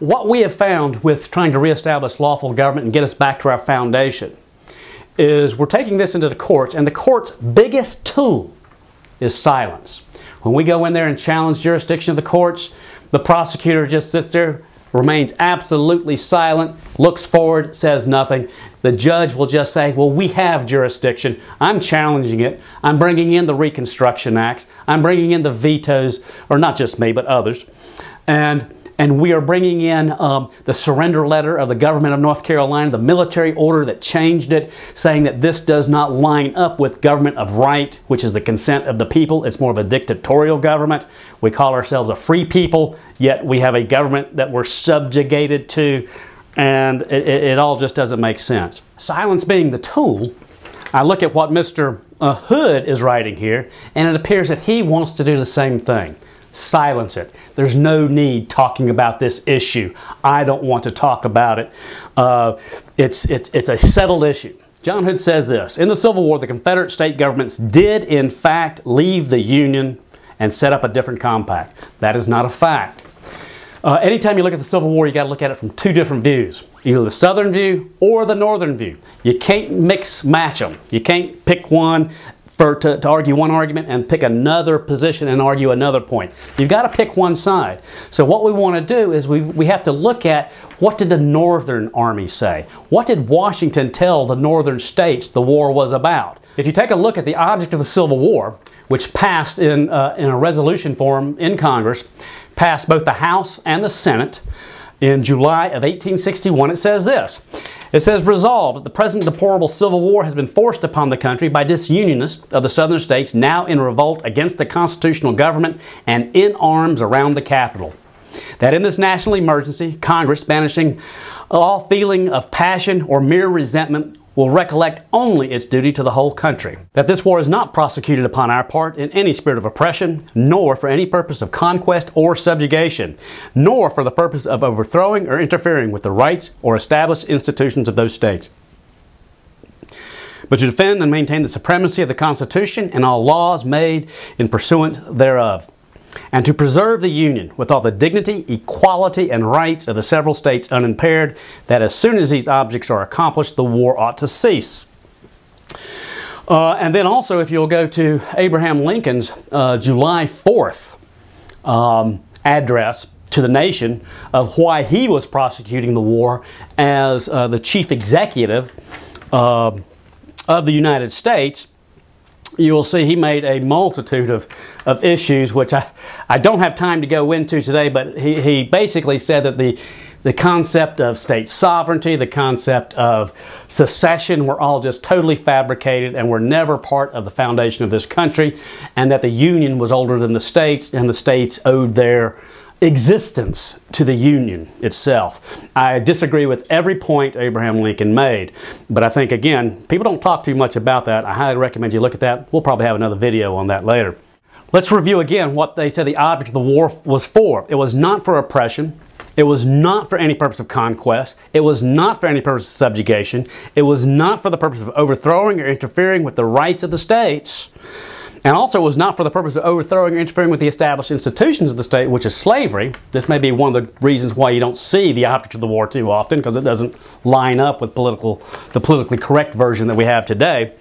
What we have found with trying to reestablish lawful government and get us back to our foundation is we're taking this into the courts, and the court's biggest tool is silence. When we go in there and challenge jurisdiction of the courts, the prosecutor just sits there, remains absolutely silent, looks forward, says nothing. The judge will just say, well, we have jurisdiction. I'm challenging it. I'm bringing in the Reconstruction Acts. I'm bringing in the vetoes, or not just me, but others. And we are bringing in the surrender letter of the government of North Carolina, the military order that changed it, saying that this does not line up with government of right, which is the consent of the people. It's more of a dictatorial government. We call ourselves a free people, yet we have a government that we're subjugated to, and it all just doesn't make sense. Silence being the tool, I look at what Mr. Hood is writing here, and it appears that he wants to do the same thing. Silence it. There's no need talking about this issue. I don't want to talk about it. It's a settled issue. John Hood says this: in the Civil War, the Confederate state governments did in fact leave the Union and set up a different compact. That is not a fact. Anytime you look at the Civil War, you got to look at it from two different views. Either the Southern view or the Northern view. You can't match them. You can't pick one to argue one argument and pick another position and argue another point. You've got to pick one side. So what we want to do is we have to look at, what did the Northern Army say? What did Washington tell the Northern states the war was about? If you take a look at the object of the Civil War, which passed in a resolution form in Congress, passed both the House and the Senate in July of 1861, it says this. It says, resolved that the present deplorable Civil War has been forced upon the country by disunionists of the Southern states now in revolt against the constitutional government and in arms around the Capitol. That in this national emergency, Congress, banishing all feeling of passion or mere resentment, will recollect only its duty to the whole country. That this war is not prosecuted upon our part in any spirit of oppression, nor for any purpose of conquest or subjugation, nor for the purpose of overthrowing or interfering with the rights or established institutions of those states, but to defend and maintain the supremacy of the Constitution and all laws made in pursuance thereof, and to preserve the Union with all the dignity, equality, and rights of the several states unimpaired, that as soon as these objects are accomplished, the war ought to cease. And then also, if you'll go to Abraham Lincoln's July 4th address to the nation of why he was prosecuting the war as the chief executive of the United States, you will see he made a multitude of issues, which I don't have time to go into today, but he basically said that the concept of state sovereignty, the concept of secession were all just totally fabricated and were never part of the foundation of this country, and that the Union was older than the states, and the states owed their existence to the Union itself. I disagree with every point Abraham Lincoln made, but I think, again, people don't talk too much about that. I highly recommend you look at that. We'll probably have another video on that later. Let's review again what they said the object of the war was for. It was not for oppression. It was not for any purpose of conquest. It was not for any purpose of subjugation. It was not for the purpose of overthrowing or interfering with the rights of the states. And also it was not for the purpose of overthrowing or interfering with the established institutions of the state, which is slavery. This may be one of the reasons why you don't see the object of the war too often, because it doesn't line up with the politically correct version that we have today.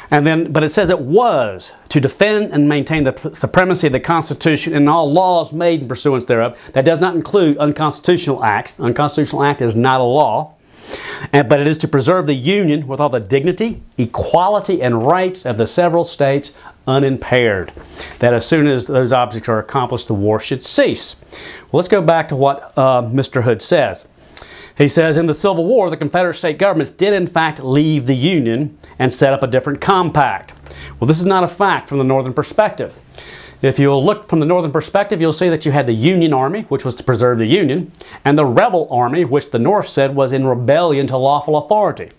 But it says it was to defend and maintain the supremacy of the Constitution and all laws made in pursuance thereof. That does not include unconstitutional acts. Unconstitutional act is not a law. But it is to preserve the Union with all the dignity, equality, and rights of the several states unimpaired. That as soon as those objects are accomplished, the war should cease. Well, let's go back to what Mr. Hood says. He says, in the Civil War, the Confederate state governments did in fact leave the Union and set up a different compact. Well, this is not a fact from the Northern perspective. If you'll look from the Northern perspective, you'll see that you had the Union Army, which was to preserve the Union, and the Rebel Army, which the North said was in rebellion to lawful authority.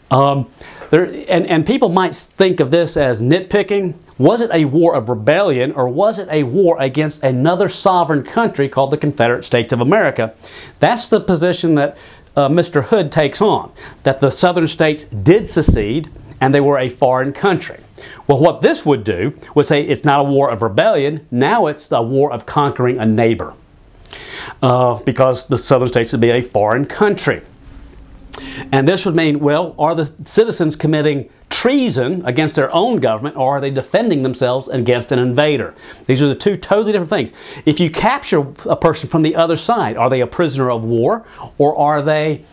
And people might think of this as nitpicking. Was it a war of rebellion, or was it a war against another sovereign country called the Confederate States of America? That's the position that Mr. Hood takes on, that the Southern states did secede and they were a foreign country. Well, what this would do would say it's not a war of rebellion, now it's a war of conquering a neighbor. because the southern states would be a foreign country. And this would mean, well, are the citizens committing treason against their own government, or are they defending themselves against an invader? These are the two totally different things. If you capture a person from the other side, are they a prisoner of war, or are they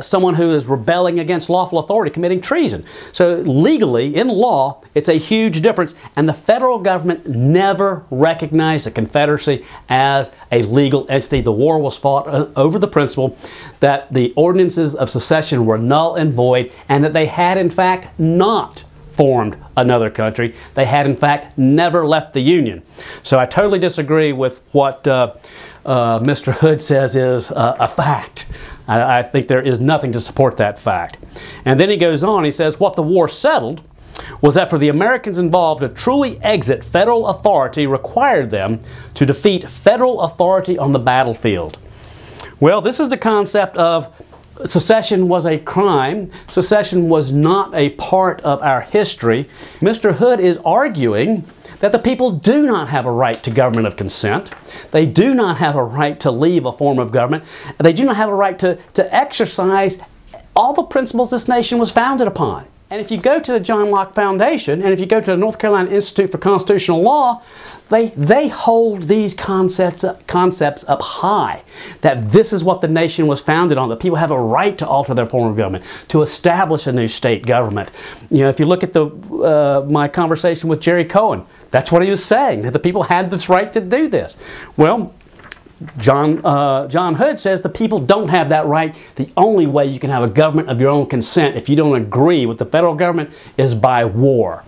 someone who is rebelling against lawful authority, committing treason? So legally, in law, it's a huge difference, and the federal government never recognized the Confederacy as a legal entity. The war was fought over the principle that the ordinances of secession were null and void, and that they had in fact not formed another country. They had in fact never left the Union. So I totally disagree with what Mr. Hood says is a fact. I think there is nothing to support that fact. And then he goes on, he says, what the war settled was that for the Americans involved to truly exit federal authority required them to defeat federal authority on the battlefield. Well, this is the concept of secession was a crime. Secession was not a part of our history. Mr. Hood is arguing that the people do not have a right to government of consent. They do not have a right to leave a form of government. They do not have a right to exercise all the principles this nation was founded upon. And if you go to the John Locke Foundation, and if you go to the North Carolina Institute for Constitutional Law, they hold these concepts up high, that this is what the nation was founded on, that people have a right to alter their form of government, to establish a new state government. You know, if you look at my conversation with Jerry Cohen, that's what he was saying, that the people had this right to do this. Well, John Hood says the people don't have that right. The only way you can have a government of your own consent, if you don't agree with the federal government, is by war.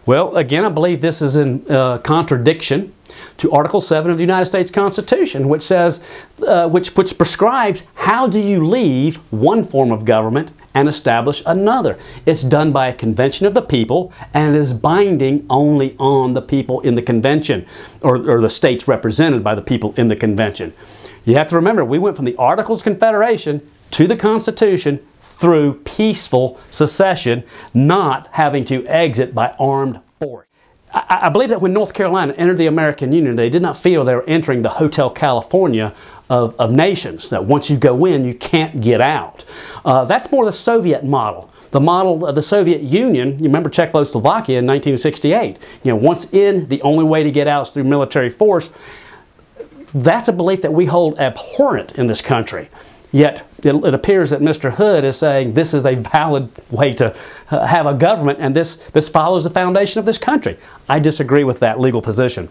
Well, again, I believe this is in contradiction to Article 7 of the United States Constitution, which says, which prescribes how do you leave one form of government and establish another. It's done by a convention of the people, and it is binding only on the people in the convention, or the states represented by the people in the convention. You have to remember, we went from the Articles of Confederation to the Constitution through peaceful secession, not having to exit by armed force. I believe that when North Carolina entered the American Union, they did not feel they were entering the Hotel California of nations, that once you go in, you can't get out. That's more the Soviet model. The model of the Soviet Union, you remember Czechoslovakia in 1968. You know, once in, the only way to get out is through military force. That's a belief that we hold abhorrent in this country. Yet it appears that Mr. Hood is saying this is a valid way to have a government, and this follows the foundation of this country. I disagree with that legal position.